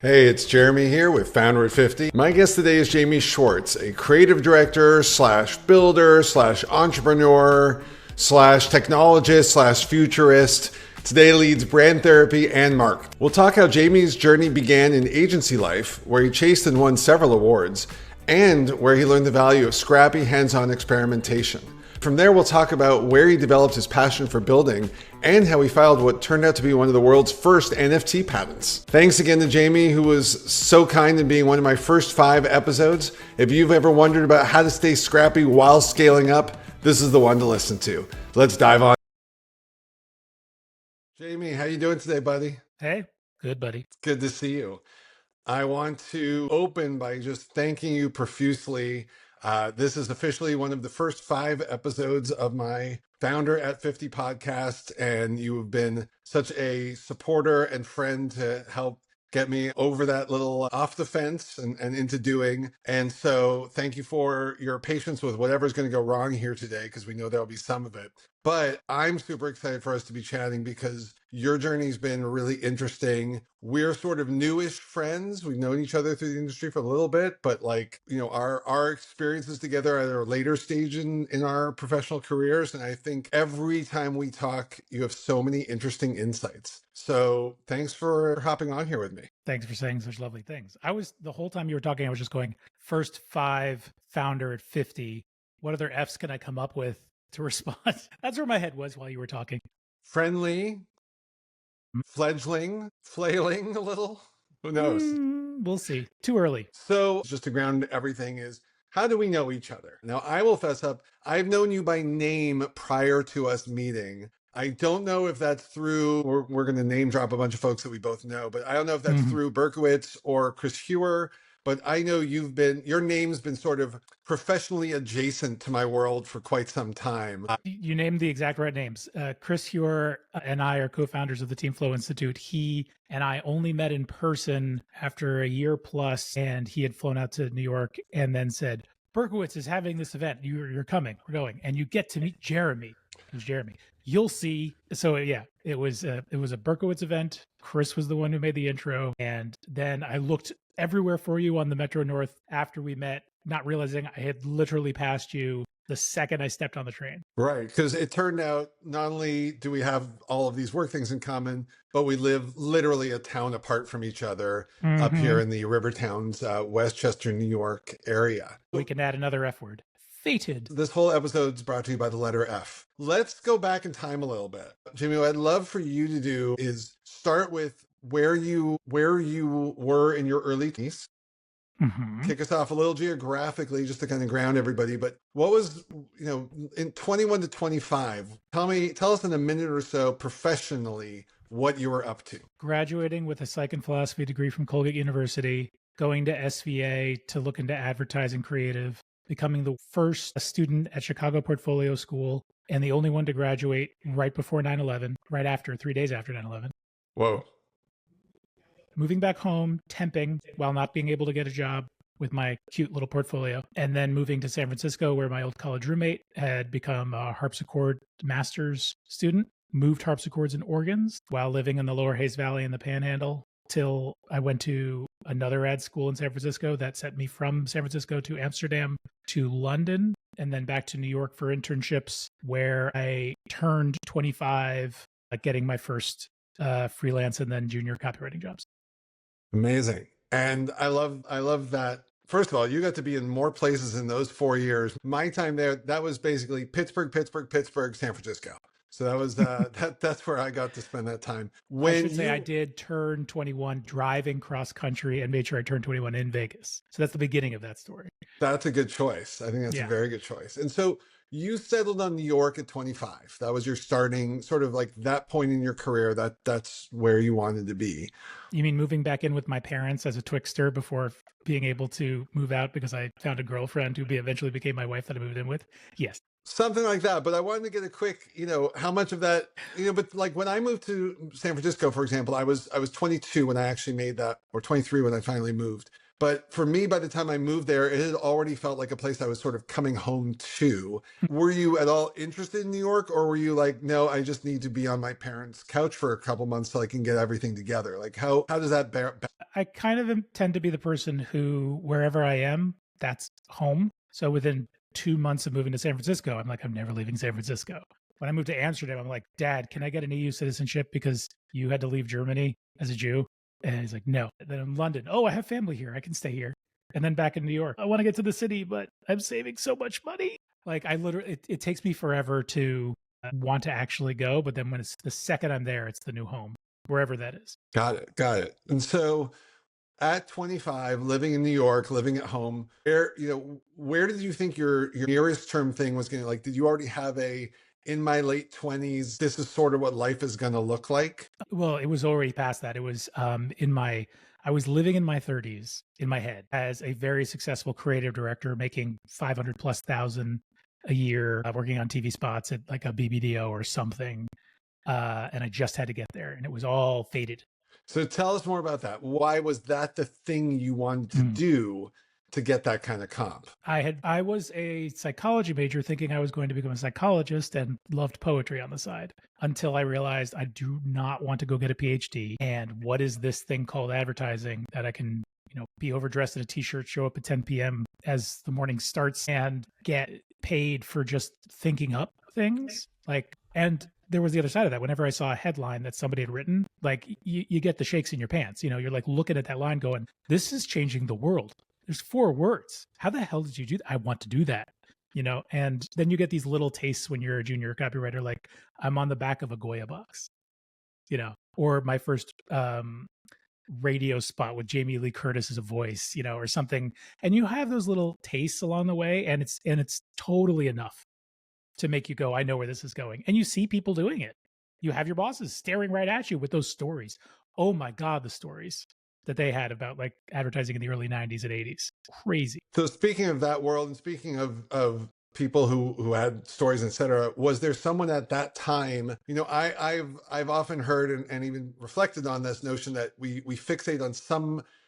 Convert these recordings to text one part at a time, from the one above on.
Hey, it's Jeremy here with Founder at 50. My guest today is Jaime Schwarz, a creative director slash builder slash entrepreneur slash technologist slash futurist. Today leads brand therapy and marketing. We'll talk how Jaime's journey began in agency life, where he chased and won several awards, and where he learned the value of scrappy hands-on experimentation. From there, we'll talk about where he developed his passion for building and how he filed what turned out to be one of the world's first NFT patents. Thanks again to Jaime, who was so kind in being one of my first 5 episodes. If you've ever wondered about how to stay scrappy while scaling up, this is the one to listen to. Let's dive on. Jaime, how you doing today, buddy? Hey, good buddy. Good to see you. I want to open by just thanking you profusely. This is officially one of the first 5 episodes of my Founder at 50 podcast, and you have been such a supporter and friend to help get me over that little off the fence and into doing. And so thank you for your patience with whatever's going to go wrong here today, because we know there'll be some of it. But I'm super excited for us to be chatting because your journey's been really interesting. We're sort of newish friends. We've known each other through the industry for a little bit, but our experiences together at a later stage in our professional careers. And I think every time we talk, you have so many interesting insights. So thanks for hopping on here with me. Thanks for saying such lovely things. The whole time you were talking, I was just going, first 5, Founder at 50. What other F's can I come up with to respond? That's where my head was while you were talking. Friendly, fledgling, flailing a little. Who knows? We'll see. Too early. So just to ground everything is, how do we know each other? Now, I will fess up, I've known you by name prior to us meeting. I don't know if that's through, we're going to name drop a bunch of folks that we both know, but I don't know if that's through Berkowitz or Chris Hewer. But I know your name's been sort of professionally adjacent to my world for quite some time. You named the exact right names. Chris Hewer and I are co-founders of the Team Flow Institute. He and I only met in person after a year plus, and he had flown out to New York and then said, Berkowitz is having this event. You're coming. We're going. And you get to meet Jeremy. Who's Jeremy? You'll see. So yeah, it was a Berkowitz event. Chris was the one who made the intro. And then I looked everywhere for you on the Metro North after we met, not realizing I had literally passed you the second I stepped on the train. Right, because it turned out not only do we have all of these work things in common, but we live literally a town apart from each other up here in the Rivertowns, Westchester, New York area. We can add another F word. Fated. This whole episode is brought to you by the letter F. Let's go back in time a little bit. Jaime, what I'd love for you to do is start with where you were in your early 20s. Kick us off a little geographically just to kind of ground everybody. But what was, in 21 to 25, tell us in a minute or so professionally what you were up to. Graduating with a psych and philosophy degree from Colgate University, going to SVA to look into advertising creative, becoming the first student at Chicago Portfolio School, and the only one to graduate right before 9/11, right after, 3 days after 9/11. Whoa. Moving back home, temping while not being able to get a job with my cute little portfolio, and then moving to San Francisco where my old college roommate had become a harpsichord master's student, moved harpsichords and organs while living in the Lower Hayes Valley in the Panhandle till I went to another ed school in San Francisco that sent me from San Francisco to Amsterdam to London and then back to New York for internships where I turned 25, getting my first freelance and then junior copywriting jobs. Amazing. And I love that. First of all, you got to be in more places in those 4 years. My time there, that was basically Pittsburgh, San Francisco. So that was that's where I got to spend that time. I should say I did turn 21 driving cross country and made sure I turned 21 in Vegas. So that's the beginning of that story. That's a good choice. I think that's a very good choice. And so you settled on New York at 25. That was your starting sort of like that point in your career. That's where you wanted to be. You mean moving back in with my parents as a twixter before being able to move out because I found a girlfriend who eventually became my wife that I moved in with? Yes. Something like that. But I wanted to get a quick, how much of that, but like when I moved to San Francisco, for example, I was 22 when I actually made that, or 23 when I finally moved. But for me, by the time I moved there, it had already felt like a place I was sort of coming home to. Were you at all interested in New York, or were you like, no, I just need to be on my parents' couch for a couple months till I can get everything together? Like, how does that bear? I kind of tend to be the person who, wherever I am, that's home. So within 2 months of moving to San Francisco, I'm like, I'm never leaving San Francisco. When I moved to Amsterdam, I'm like, Dad, can I get an EU citizenship because you had to leave Germany as a Jew? And he's like, no. Then in London, oh, I have family here. I can stay here. And then back in New York, I want to get to the city, but I'm saving so much money. Like I literally, it takes me forever to want to actually go. But then when it's the second I'm there, it's the new home, wherever that is. Got it. Got it. And so at 25, living in New York, living at home, where did you think your nearest term thing was going to, like, did you already have in my late 20s, this is sort of what life is going to look like? Well, it was already past that. It was I was living in my 30s in my head as a very successful creative director, making 500 plus thousand a year, working on TV spots at like a BBDO or something. And I just had to get there, and it was all faded. So tell us more about that. Why was that the thing you wanted to do to get that kind of comp? I was a psychology major thinking I was going to become a psychologist and loved poetry on the side until I realized I do not want to go get a PhD. And what is this thing called advertising that I can, be overdressed in a t-shirt, show up at 10 p.m. as the morning starts and get paid for just thinking up things and there was the other side of that. Whenever I saw a headline that somebody had written, like you get the shakes in your pants. You're like looking at that line going, this is changing the world. There's 4 words. How the hell did you do that? I want to do that. And then you get these little tastes when you're a junior copywriter, like I'm on the back of a Goya box, or my first radio spot with Jamie Lee Curtis as a voice, or something. And you have those little tastes along the way, and it's totally enough to make you go, I know where this is going. And you see people doing it. You have your bosses staring right at you with those stories. Oh my God, the stories that they had about like advertising in the early 90s and 80s. Crazy. So speaking of that world and speaking of people who had stories, etc., was there someone at that time, I've often heard and even reflected on this notion that we fixate on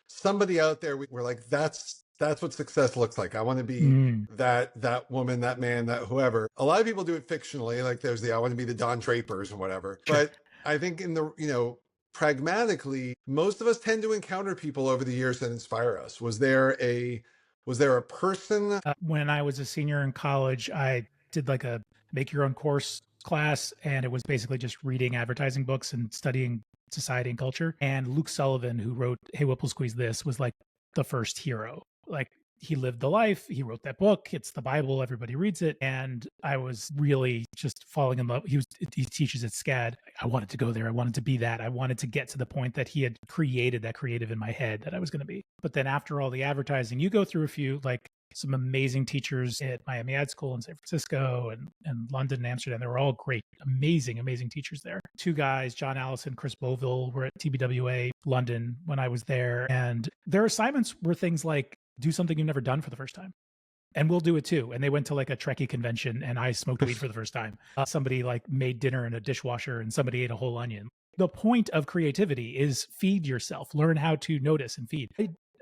somebody out there. We're like, that's what success looks like. I want to be that woman, that man, that whoever. A lot of people do it fictionally. Like there's I want to be the Don Drapers or whatever. Sure. But I think in the, pragmatically, most of us tend to encounter people over the years that inspire us. Was there a person? When I was a senior in college, I did like a make your own course class, and it was basically just reading advertising books and studying society and culture. And Luke Sullivan, who wrote Hey Whipple Squeeze This, was like the first hero. Like he lived the life. He wrote that book. It's the Bible. Everybody reads it. And I was really just falling in love. He teaches at SCAD. I wanted to go there. I wanted to be that. I wanted to get to the point that he had created that creative in my head that I was going to be. But then after all the advertising, you go through a few, like some amazing teachers at Miami Ad School in San Francisco and London and Amsterdam. They were all great, amazing, amazing teachers there. 2 guys, John Allison, Chris Boville, were at TBWA London when I was there. And their assignments were things like, do something you've never done for the first time. And we'll do it too. And they went to like a Trekkie convention and I smoked weed for the first time. Somebody like made dinner in a dishwasher and somebody ate a whole onion. The point of creativity is feed yourself, learn how to notice and feed.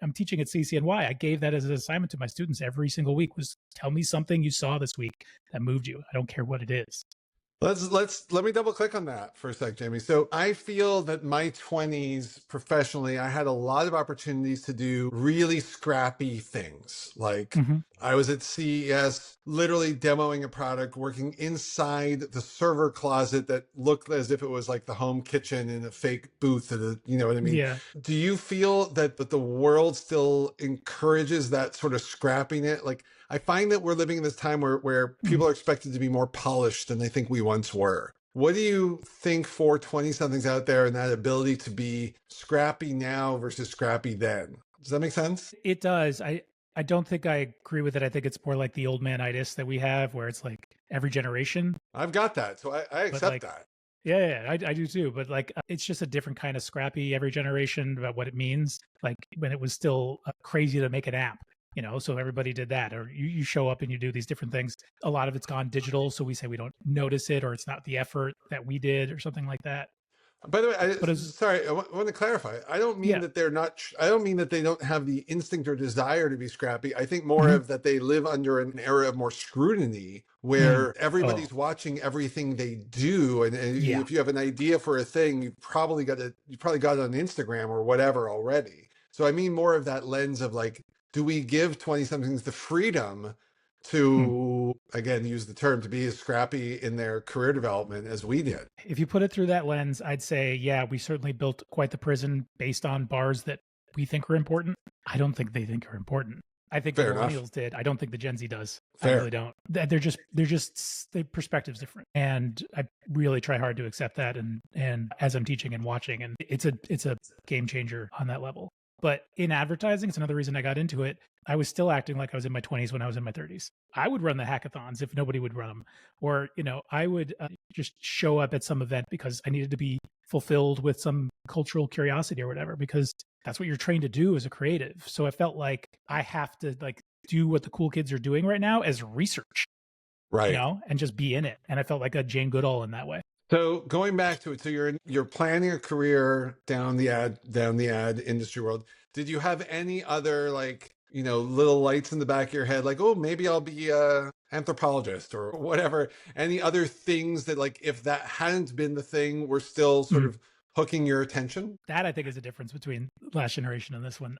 I'm teaching at CCNY. I gave that as an assignment to my students every single week was tell me something you saw this week that moved you. I don't care what it is. Let me double click on that for a sec, Jamie. So I feel that my 20s professionally, I had a lot of opportunities to do really scrappy things. Like I was at CES, literally demoing a product, working inside the server closet that looked as if it was like the home kitchen in a fake booth at you know what I mean? Yeah. Do you feel that the world still encourages that sort of scrappiness? Like I find that we're living in this time where people are expected to be more polished than they think we once were. What do you think for 20-somethings out there and that ability to be scrappy now versus scrappy then? Does that make sense? It does. I don't think I agree with it. I think it's more like the old man-itis that we have where it's like every generation. I've got that. So I accept that. Yeah, I do too. But like, it's just a different kind of scrappy every generation about what it means. Like when it was still crazy to make an app. So everybody did that, or you show up and you do these different things. A lot of it's gone digital. So we say we don't notice it, or it's not the effort that we did or something like that. By the way, But as sorry, I want to clarify. I don't mean yeah, that they're not. I don't mean that they don't have the instinct or desire to be scrappy. I think more mhm, of that they live under an era of more scrutiny, mm, where oh everybody's watching everything they do, and yeah. if you have an idea for a thing, you probably got it on Instagram or whatever already. So I mean more of that lens of like, do we give 20 somethings the freedom Mm. to, again, use the term, to be as scrappy in their career development as we did? If you put it through that lens, I'd say, yeah, we certainly built quite the prison based on bars that we think are important. I don't think they think are important. I think the Fair enough. millennials did. I don't think the Gen Z does. I Fair. really don't. The perspective's different, and I really try hard to accept that. And as I'm teaching and watching, and it's a game changer on that level. But in advertising, it's another reason I got into it. I was still acting like I was in my 20s when I was in my 30s. I would run the hackathons if nobody would run them, or I would just show up at some event because I needed to be fulfilled with some cultural curiosity or whatever, because that's what you're trained to do as a creative. So I felt like I have to like do what the cool kids are doing right now as research, Right. and just be in it. And I felt like a Jane Goodall in that way. So going back to it, so you're planning a career down the ad industry world. Did you have any other, like, little lights in the back of your head, like, oh, maybe I'll be a anthropologist or whatever? Any other things that, like, if that hadn't been the thing, were still sort Mhm. of hooking your attention? That I think is the difference between last generation and this one.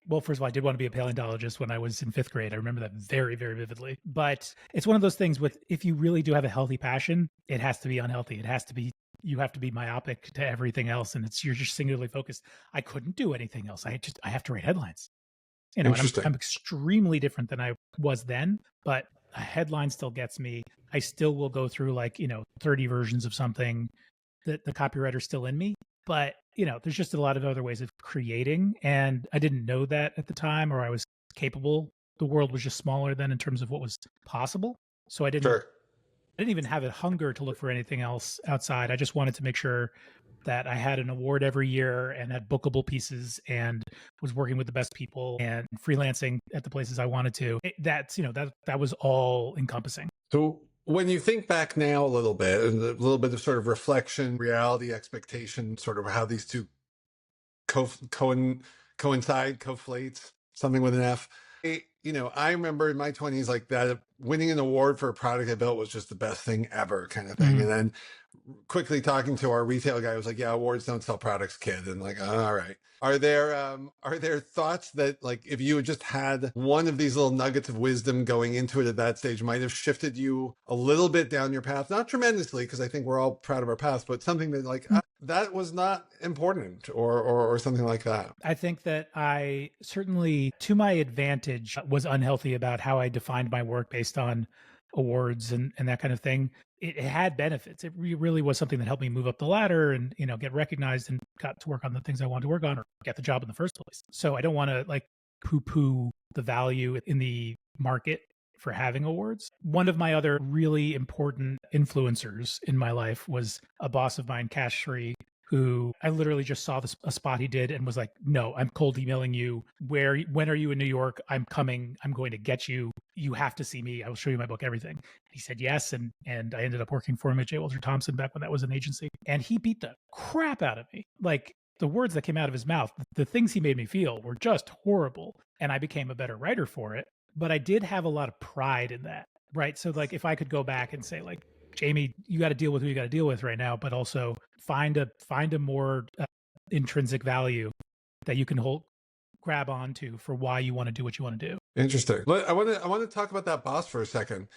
Well, first of all, I did want to be a paleontologist when I was in 5th grade. I remember that very, very vividly. But it's one of those things with, if you really do have a healthy passion, it has to be unhealthy. It has to be, you have to be myopic to everything else. And you're just singularly focused. I couldn't do anything else. I have to write headlines, and Interesting. I'm extremely different than I was then, but a headline still gets me. I still will go through 30 versions of something. The copywriter's still in me, but there's just a lot of other ways of creating, and I didn't know that at the time, or I was capable. The world was just smaller then in terms of what was possible, so Sure. I didn't even have a hunger to look for anything else outside. I just wanted to make sure that I had an award every year and had bookable pieces and was working with the best people and freelancing at the places I wanted to. That was all encompassing. So when you think back now a little bit, and a little bit of sort of reflection, reality, expectation, sort of how these two coincide, conflates, something with an F. I remember in my 20s, like, that winning an award for a product I built was just the best thing ever, kind of thing. Mhm. And then quickly talking to our retail guy, was like, yeah, awards don't sell products, kid. And like, oh, all right. Are there thoughts that, like, if you had just had one of these little nuggets of wisdom going into it at that stage, might have shifted you a little bit down your path? Not tremendously, because I think we're all proud of our past, but something that, like, that was not important, or something like that. I think that I certainly, to my advantage, was unhealthy about how I defined my work based on awards and that kind of thing. It had benefits. It really was something that helped me move up the ladder and get recognized and got to work on the things I wanted to work on or get the job in the first place. So I don't want to like poo-poo the value in the market for having awards. One of my other really important influencers in my life was a boss of mine, Cash Shree, who I literally just saw a spot he did and was like, no, I'm cold emailing you. When are you in New York? I'm coming. I'm going to get you. You have to see me. I will show you my book, everything. He said yes. And I ended up working for him at J. Walter Thompson back when that was an agency. And he beat the crap out of me. Like, the words that came out of his mouth, the things he made me feel were just horrible. And I became a better writer for it. But I did have a lot of pride in that, right? So like, if I could go back and say, like, Jamie, you got to deal with who you got to deal with right now, but also find a more intrinsic value that you can grab onto for why you want to do what you want to do. Interesting. I want to talk about that boss for a second.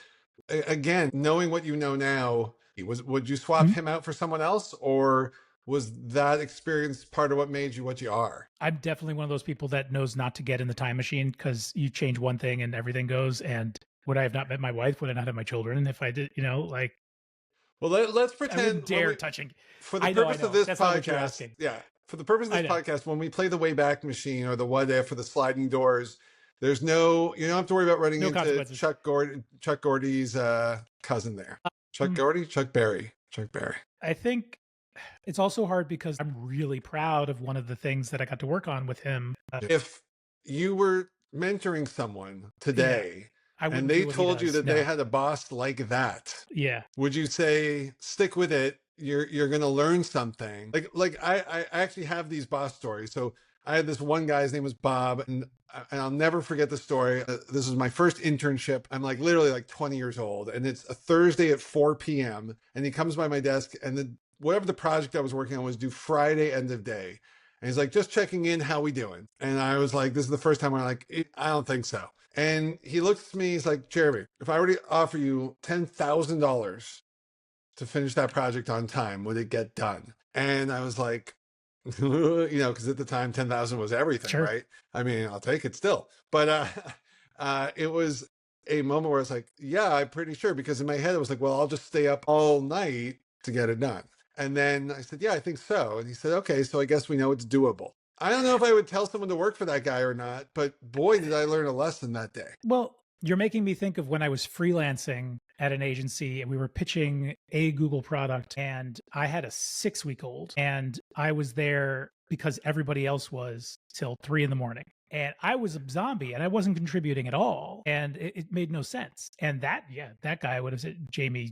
Again, knowing what you know now, would you swap him out for someone else, or was that experience part of what made you what you are? I'm definitely one of those people that knows not to get in the time machine, because you change one thing and everything goes. And would I have not met my wife? Would I not have my children? And if I did, like, Well, let's I pretend, wouldn't dare touching. for the I know. purpose of this That's not what you're podcast, asking. yeah, for the purpose of I this know. podcast, when we play the Wayback Machine or the What If or the sliding doors, you don't have to worry about running No into consequences. Chuck Gordy's cousin there. Chuck Berry. I think it's also hard because I'm really proud of one of the things that I got to work on with him. If you were mentoring someone today, I wouldn't and do they what he told you does. that they had a boss like that, Yeah. would you say stick with it you're gonna learn something. Like I actually have these boss stories. So I had this one guy, his name was Bob, and I'll never forget the story. This was my first internship. I'm like literally like 20 years old, and it's a Thursday at 4 p.m. And he comes by my desk, and whatever the project I was working on was due Friday end of day. And he's like, just checking in, how we doing? And I was like, this is the first time I'm like, I don't think so. And he looks at me, he's like, Jeremy, if I were to offer you $10,000 to finish that project on time, would it get done? And I was like, because at the time, 10,000 was everything, Sure. right? I mean, I'll take it still. But it was a moment where I was like, yeah, I'm pretty sure. Because in my head, it was like, well, I'll just stay up all night to get it done. And then I said, yeah, I think so. And he said, okay, so I guess we know it's doable. I don't know if I would tell someone to work for that guy or not, but boy, did I learn a lesson that day. Well, you're making me think of when I was freelancing at an agency and we were pitching a Google product, and I had a 6-week-old, and I was there because everybody else was till 3 a.m. And I was a zombie and I wasn't contributing at all. And it made no sense. And that guy would have said, Jamie,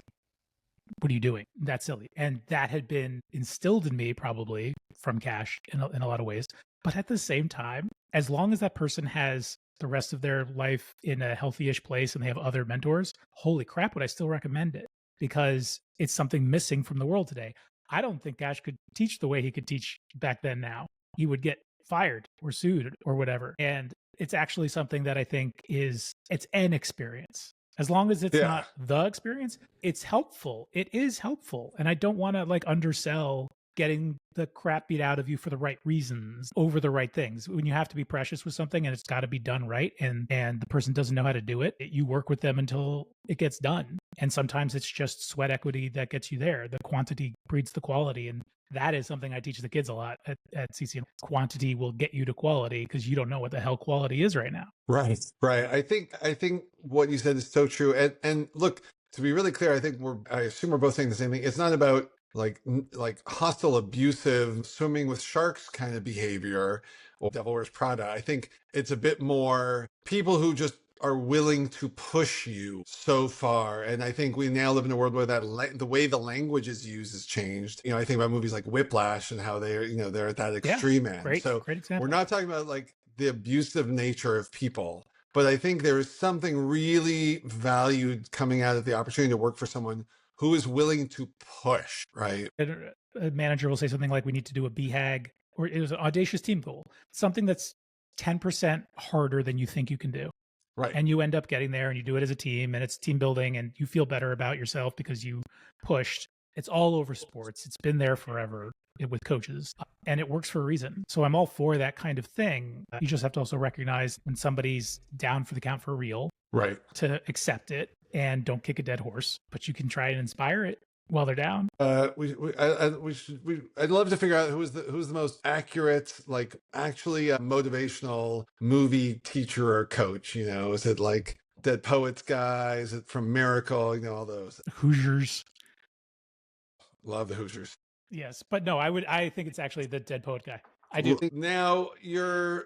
what are you doing? That's silly. And that had been instilled in me probably from Cash in a lot of ways. But at the same time, as long as that person has the rest of their life in a healthy-ish place and they have other mentors, holy crap, would I still recommend it? Because it's something missing from the world today. I don't think Cash could teach the way he could teach back then now. He would get fired or sued or whatever. And it's actually something that I think it's an experience. As long as it's not the experience, it's helpful. It is helpful. And I don't want to like undersell getting the crap beat out of you for the right reasons over the right things. When you have to be precious with something and it's got to be done right, and the person doesn't know how to do it, you work with them until it gets done. And sometimes it's just sweat equity that gets you there. The quantity breeds the quality. And that is something I teach the kids a lot at CCM. Quantity will get you to quality because you don't know what the hell quality is right now. Right. I think what you said is so true. And look, to be really clear, I assume we're both saying the same thing. It's not about like hostile, abusive, swimming with sharks kind of behavior or Devil Wears Prada. I think it's a bit more people who just are willing to push you so far. And I think we now live in a world where the way the language is used has changed. I think about movies like Whiplash and how they're at that extreme end. Great example. We're not talking about like the abusive nature of people, but I think there is something really valued coming out of the opportunity to work for someone who is willing to push, right? A manager will say something like, we need to do a BHAG, or it was an audacious team goal, something that's 10% harder than you think you can do. Right. And you end up getting there and you do it as a team and it's team building and you feel better about yourself because you pushed. It's all over sports. It's been there forever with coaches and it works for a reason. So I'm all for that kind of thing. You just have to also recognize when somebody's down for the count for real, right? To accept it and don't kick a dead horse, but you can try and inspire it while they're down. I'd love to figure out who's the most accurate, like actually a motivational movie teacher or coach. Is it like Dead Poets guy? Is it from Miracle? All those Hoosiers. Love the Hoosiers. Yes, but no, I think it's actually the Dead Poet guy. I do. Now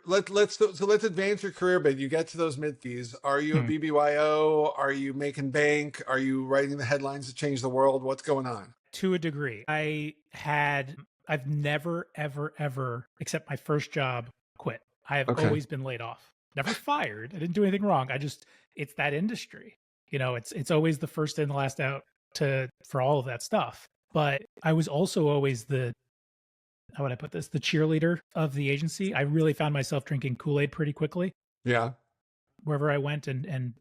let's advance your career a bit. You get to those mid-fees. Are you a BBYO? Are you making bank? Are you writing the headlines to change the world? What's going on? To a degree. I've never, ever, except my first job, quit. I have always been laid off. Never fired. I didn't do anything wrong. It's that industry. It's always the first in, the last out for all of that stuff. But I was also always how would I put this? The cheerleader of the agency. I really found myself drinking Kool-Aid pretty quickly. Yeah. Wherever I went and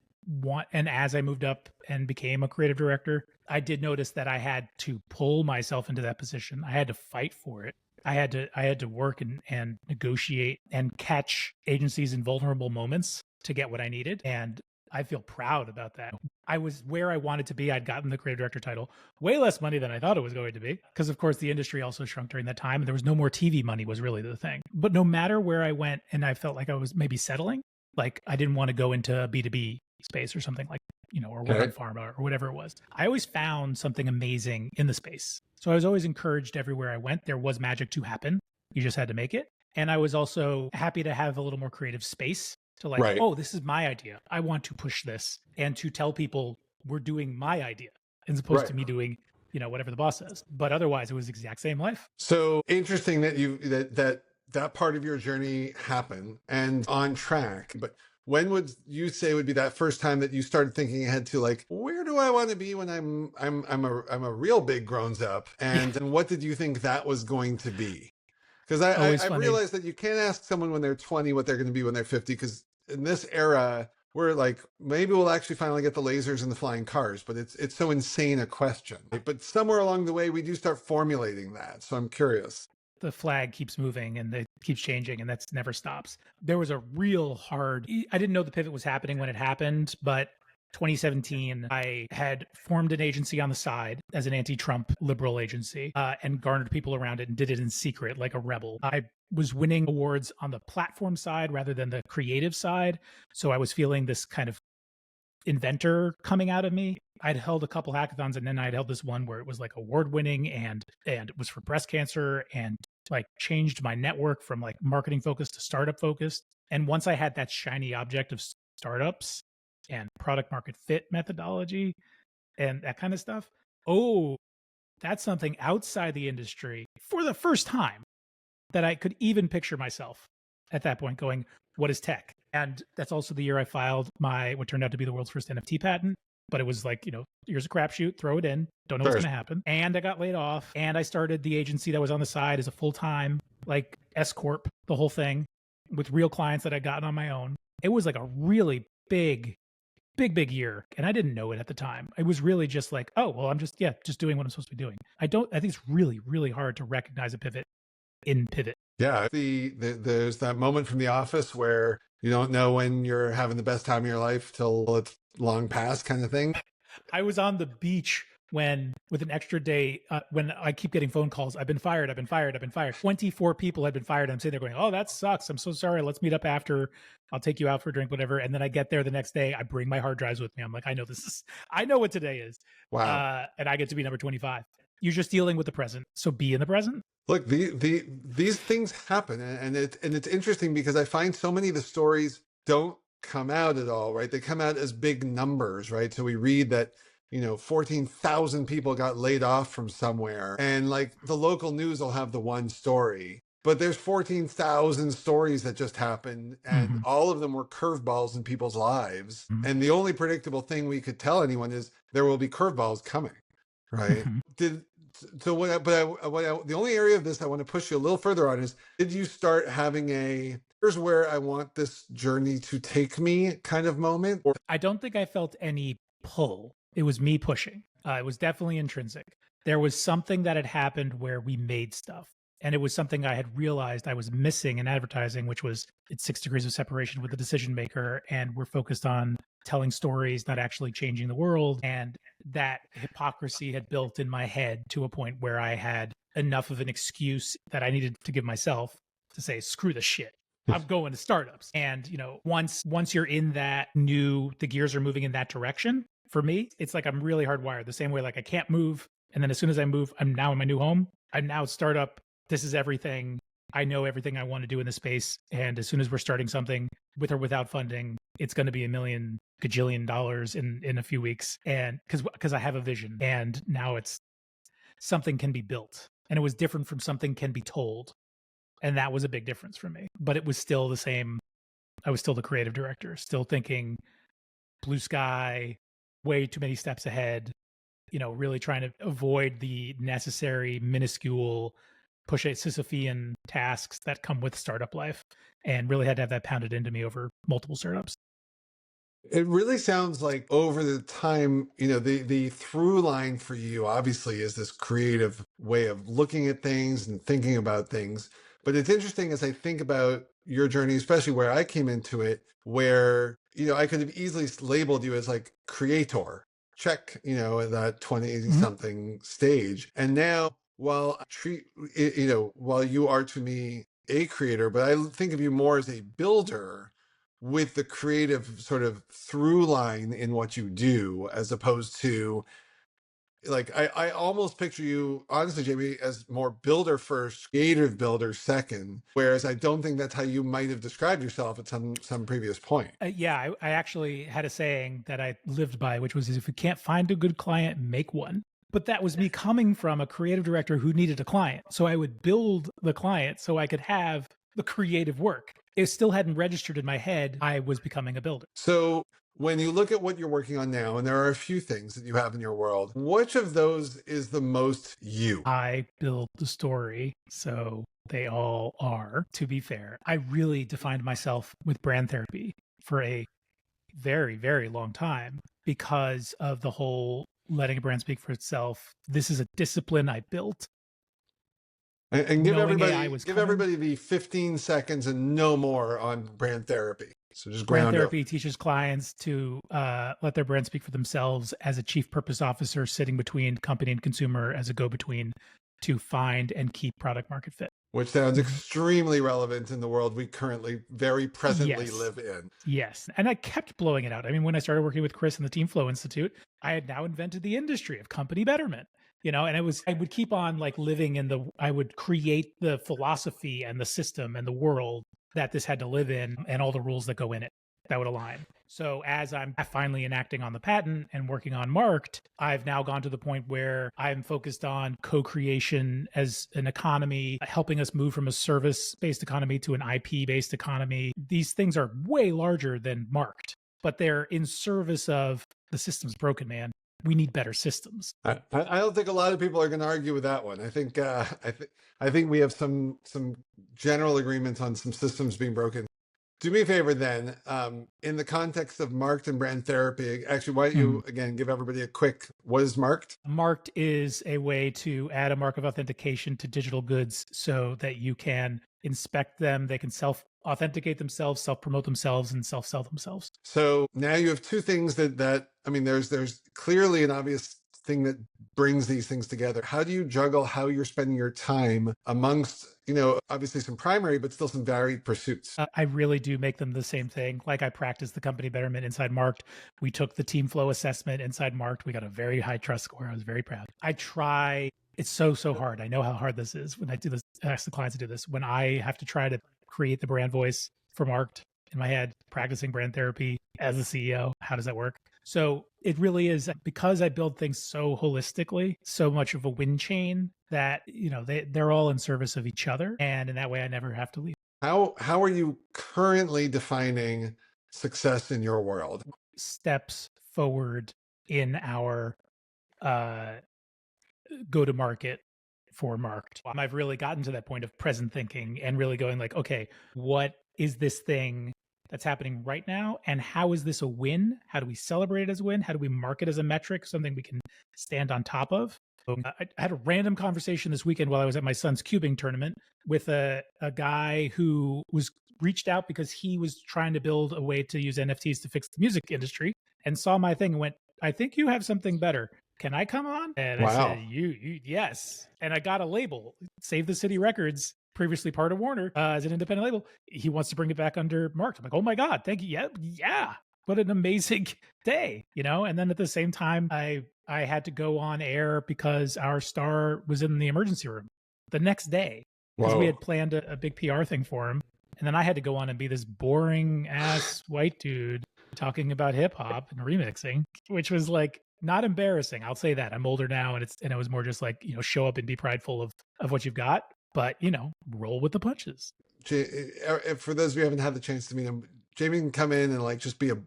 as I moved up and became a creative director, I did notice that I had to pull myself into that position. I had to fight for it. I had to work and negotiate and catch agencies in vulnerable moments to get what I needed. And I feel proud about that. I was where I wanted to be. I'd gotten the creative director title, way less money than I thought it was going to be. Because of course the industry also shrunk during that time and there was no more TV money was really the thing. But no matter where I went and I felt like I was maybe settling, like I didn't want to go into a B2B space or something like, or work in pharma or whatever it was. I always found something amazing in the space. So I was always encouraged everywhere I went. There was magic to happen. You just had to make it. And I was also happy to have a little more creative space to oh, this is my idea. I want to push this and to tell people we're doing my idea as opposed to me doing, whatever the boss says. But otherwise, it was the exact same life. So interesting that that part of your journey happened and on track. But when would you say would be that first time that you started thinking ahead to like, where do I want to be when I'm a real big grown up? And what did you think that was going to be? Because I've realized that you can't ask someone when they're 20 what they're going to be when they're 50. Because in this era, we're like, maybe we'll actually finally get the lasers and the flying cars, but it's so insane a question. But somewhere along the way, we do start formulating that. So I'm curious. The flag keeps moving and it keeps changing, and that's never stops. There was a real hard, I didn't know the pivot was happening when it happened, but 2017, I had formed an agency on the side as an anti-Trump liberal agency and garnered people around it and did it in secret like a rebel. I was winning awards on the platform side rather than the creative side. So I was feeling this kind of inventor coming out of me. I'd held a couple hackathons, and then I'd held this one where it was like award winning and it was for breast cancer, and like changed my network from like marketing focused to startup focused. And once I had that shiny object of startups and product market fit methodology and that kind of stuff, that's something outside the industry for the first time that I could even picture myself at that point going, what is tech? And that's also the year I filed what turned out to be the world's first NFT patent. But it was like, here's a crapshoot, throw it in, don't know what's going to happen. And I got laid off, and I started the agency that was on the side as a full-time, like S Corp, the whole thing, with real clients that I'd gotten on my own. It was like a really big year, and I didn't know it at the time. It was really just like, oh, well, I'm just doing what I'm supposed to be doing. I think it's really, really hard to recognize a pivot in pivot. Yeah, there's that moment from The Office where you don't know when you're having the best time of your life till it's long past, kind of thing. I was on the beach with an extra day, when I keep getting phone calls, I've been fired. 24 people had been fired. I'm sitting there going, oh, that sucks. I'm so sorry. Let's meet up after. I'll take you out for a drink, whatever. And then I get there the next day. I bring my hard drives with me. I'm like, I know what today is. Wow. And I get to be number 25. You're just dealing with the present. So be in the present. Look, these things happen, and it's interesting because I find so many of the stories don't come out at all, right? They come out as big numbers, right? So we read that 14,000 people got laid off from somewhere, and like the local news will have the one story, but there's 14,000 stories that just happened, and all of them were curveballs in people's lives. And the only predictable thing we could tell anyone is there will be curveballs coming, right? The only area of this I want to push you a little further on is, did you start having here's where I want this journey to take me kind of moment? I don't think I felt any pull. It was me pushing. It was definitely intrinsic. There was something that had happened where we made stuff. And it was something I had realized I was missing in advertising, which was it's 6 degrees of separation with the decision maker. And we're focused on telling stories, not actually changing the world. And that hypocrisy had built in my head to a point where I had enough of an excuse that I needed to give myself to say, screw the shit. I'm going to startups. And, once you're in that the gears are moving in that direction, for me, it's like I'm really hardwired the same way. Like I can't move. And then as soon as I move, I'm now in my new home. I'm now startup. This is everything. I know everything I want to do in the space. And as soon as we're starting something with or without funding, it's going to be $1 million gajillion in a few weeks. And because I have a vision, and now it's something can be built, and it was different from something can be told. And that was a big difference for me, but it was still the same. I was still the creative director, still thinking blue sky, way too many steps ahead, really trying to avoid the necessary minuscule push a Sisyphean tasks that come with startup life, and really had to have that pounded into me over multiple startups. It really sounds like over the time, the through line for you obviously is this creative way of looking at things and thinking about things. But it's interesting as I think about your journey, especially where I came into it, where, I could have easily labeled you as like creator, check, at that 20 something stage. And now, while you are to me a creator, but I think of you more as a builder with the creative sort of through line in what you do, as opposed to like, I almost picture you, honestly, Jamie, as more builder first, creative builder second, whereas I don't think that's how you might have described yourself at some previous point. I actually had a saying that I lived by, which was, if you can't find a good client, make one. But that was me coming from a creative director who needed a client. So I would build the client so I could have the creative work. It still hadn't registered in my head I was becoming a builder. So when you look at what you're working on now, and there are a few things that you have in your world, which of those is the most you? I build the story, so they all are, to be fair. I really defined myself with brand therapy for a very, very long time because of the whole letting a brand speak for itself. This is a discipline I built. And give Knowing AI everybody was give coming. everybody the 15 seconds and no more on brand therapy. So just Brand ground up. therapy teaches clients to let their brand speak for themselves as a chief purpose officer sitting between company and consumer as a go-between to find and keep product market fit. Which sounds extremely relevant in the world we currently very presently Yes. live in. Yes. And I kept blowing it out. I mean, when I started working with Chris and the Team Flow Institute, I had now invented the industry of company betterment, you know, and I would keep on like living I would create the philosophy and the system and the world that this had to live in and all the rules that go in it that would align. So as I'm finally enacting on the patent and working on Marked, I've now gone to the point where I'm focused on co-creation as an economy, helping us move from a service-based economy to an IP-based economy. These things are way larger than Marked, but they're in service of the system's broken, man. We need better systems. I don't think a lot of people are going to argue with that one. I think I think we have some general agreements on some systems being broken. Do me a favor then, in the context of Marked and brand therapy, actually, why don't you, again, give everybody a quick, what is Marked? Marked is a way to add a mark of authentication to digital goods so that you can inspect them, they can self-authenticate themselves, self-promote themselves, and self-sell themselves. So now you have two things that I mean, there's clearly an obvious thing that brings these things together. How do you juggle how you're spending your time amongst, you know, obviously some primary, but still some varied pursuits? I really do make them the same thing. Like I practiced the company betterment inside Marked. We took the team flow assessment inside Marked. We got a very high trust score. I was very proud. I try. It's so hard. I know how hard this is when I do this. I ask the clients to do this. When I have to try to create the brand voice for Marked in my head, practicing brand therapy as a CEO, how does that work? So it really is, because I build things so holistically, so much of a wind chain that, you know, they're all in service of each other. And in that way, I never have to leave. How are you currently defining success in your world? Steps forward in our go-to-market for Marked. I've really gotten to that point of present thinking and really going like, okay, what is this thing that's happening right now? And how is this a win? How do we celebrate it as a win? How do we mark it as a metric, something we can stand on top of? I had a random conversation this weekend while I was at my son's cubing tournament with a guy who was reached out because he was trying to build a way to use NFTs to fix the music industry and saw my thing and went, I think you have something better. Can I come on? And Wow. I said, you, yes. And I got a label, Save the City Records, previously part of Warner, as an independent label. He wants to bring it back under Marked. I'm like, oh my God, thank you. Yeah. What an amazing day, you know? And then at the same time, I had to go on air because our star was in the emergency room the next day because we had planned a big PR thing for him. And then I had to go on and be this boring ass white dude talking about hip hop and remixing, which was like not embarrassing. I'll say that. I'm older now, and it was more just like, you know, show up and be prideful of what you've got, but you know, roll with the punches. For those of you who haven't had the chance to meet him, Jamie can come in and like just be a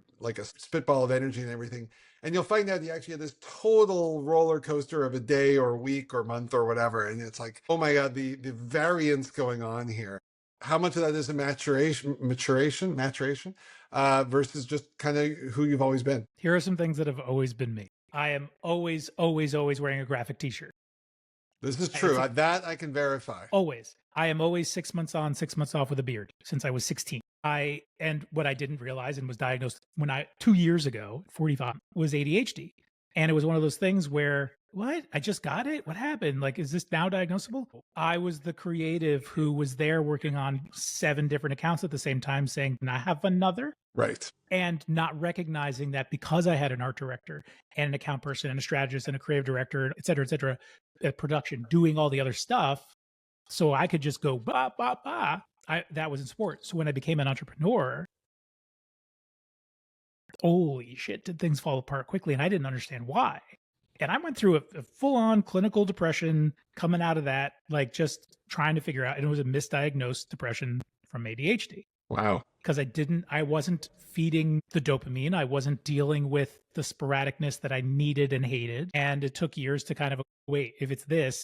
spitball of energy and everything. And you'll find out he actually had this total roller coaster of a day or week or month or whatever. And it's like, oh my God, the variance going on here. How much of that is a maturation versus just kind of who you've always been? Here are some things that have always been me. I am always wearing a graphic t-shirt. This is true. That I can verify. Always. I am always 6 months on, 6 months off with a beard since I was 16. And what I didn't realize and was diagnosed 2 years ago, 45, was ADHD. And it was one of those things where, what? I just got it? What happened? Like, is this now diagnosable? I was the creative who was there working on 7 different accounts at the same time saying, can I have another? Right. And not recognizing that because I had an art director and an account person and a strategist and a creative director, et cetera, at production, doing all the other stuff, so I could just go, bah, bah, bah. That was in sport. So when I became an entrepreneur, holy shit, did things fall apart quickly. And I didn't understand why. And I went through a full-on clinical depression coming out of that, like just trying to figure out, and it was a misdiagnosed depression from ADHD. Wow. Because I wasn't feeding the dopamine. I wasn't dealing with the sporadicness that I needed and hated. And it took years to kind of wait, if it's this,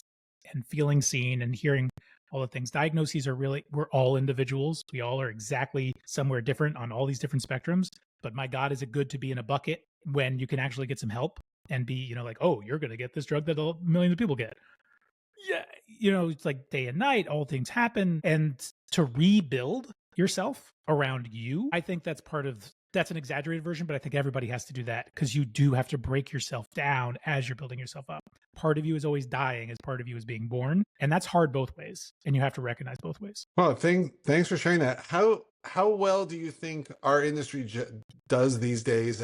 and feeling seen and hearing all the things. Diagnoses are really, we're all individuals. We all are exactly somewhere different on all these different spectrums. But my God, is it good to be in a bucket when you can actually get some help and be, like, oh, you're going to get this drug that millions of people get. Yeah. It's like day and night, all things happen. And to rebuild yourself around you, I think that's an exaggerated version, but I think everybody has to do that because you do have to break yourself down as you're building yourself up. Part of you is always dying as part of you is being born. And that's hard both ways. And you have to recognize both ways. Well, thanks for sharing that. How well do you think our industry does these days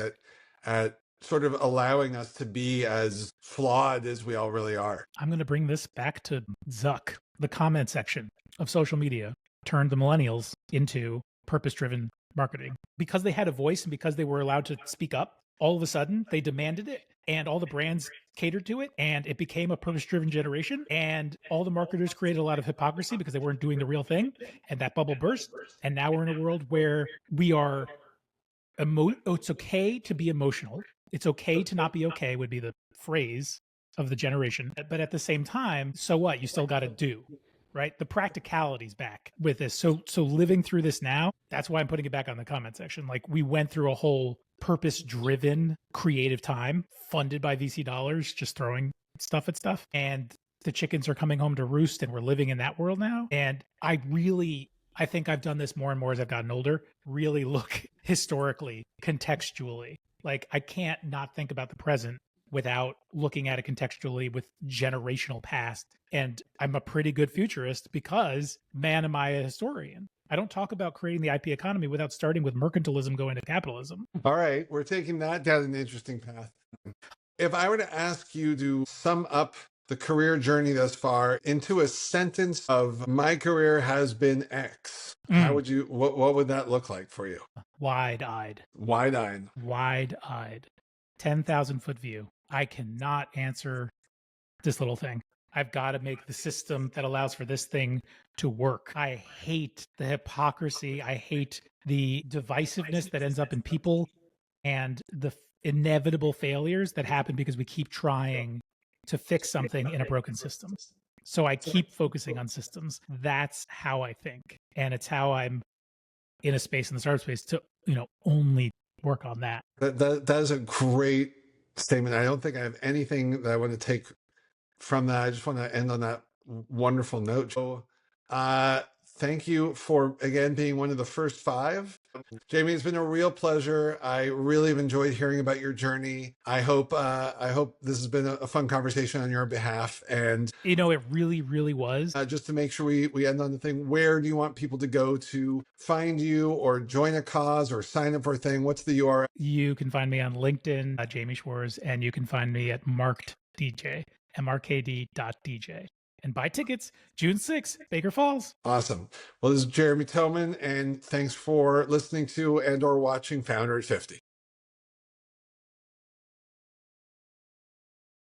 at sort of allowing us to be as flawed as we all really are? I'm going to bring this back to Zuck. The comment section of social media turned the millennials into purpose-driven marketing. Because they had a voice and because they were allowed to speak up, all of a sudden they demanded it and all the brands catered to it and it became a purpose-driven generation and all the marketers created a lot of hypocrisy because they weren't doing the real thing and that bubble burst. And now we're in a world where we are it's okay to be emotional. It's okay to not be okay would be the phrase of the generation. But at the same time, so what? You still got to do, right? The practicality's back with this. So living through this now, that's why I'm putting it back on the comment section. Like we went through a whole purpose-driven creative time funded by VC dollars, just throwing stuff at stuff. And the chickens are coming home to roost and we're living in that world now. And I think I've done this more and more as I've gotten older, really look historically, contextually. Like I can't not think about the present without looking at it contextually with generational past. And I'm a pretty good futurist because, man, am I a historian. I don't talk about creating the IP economy without starting with mercantilism going to capitalism. All right, we're taking that down an interesting path. If I were to ask you to sum up the career journey thus far into a sentence of my career has been X, how would you, what would that look like for you? Wide-eyed. 10,000-foot view. I cannot answer this little thing. I've got to make the system that allows for this thing to work. I hate the hypocrisy. I hate the divisiveness that ends up in people and the inevitable failures that happen because we keep trying to fix something in a broken system. So I keep focusing on systems. That's how I think. And it's how I'm in a space in the startup space to, only work on that. That is a great statement. I don't think I have anything that I want to take from that. I just want to end on that wonderful note. So, thank you for, again, being one of the first 5. Jaime, it's been a real pleasure. I really have enjoyed hearing about your journey. I hope this has been a fun conversation on your behalf. And it really, really was. Just to make sure we end on the thing, where do you want people to go to find you or join a cause or sign up for a thing? What's the URL? You can find me on LinkedIn, Jaime Schwarz, and you can find me at MRKD.dj, MRKD.dj. And buy tickets June 6th, Baker Falls. Awesome. Well, this is Jeremy Tillman, and thanks for listening to and or watching Founder at 50.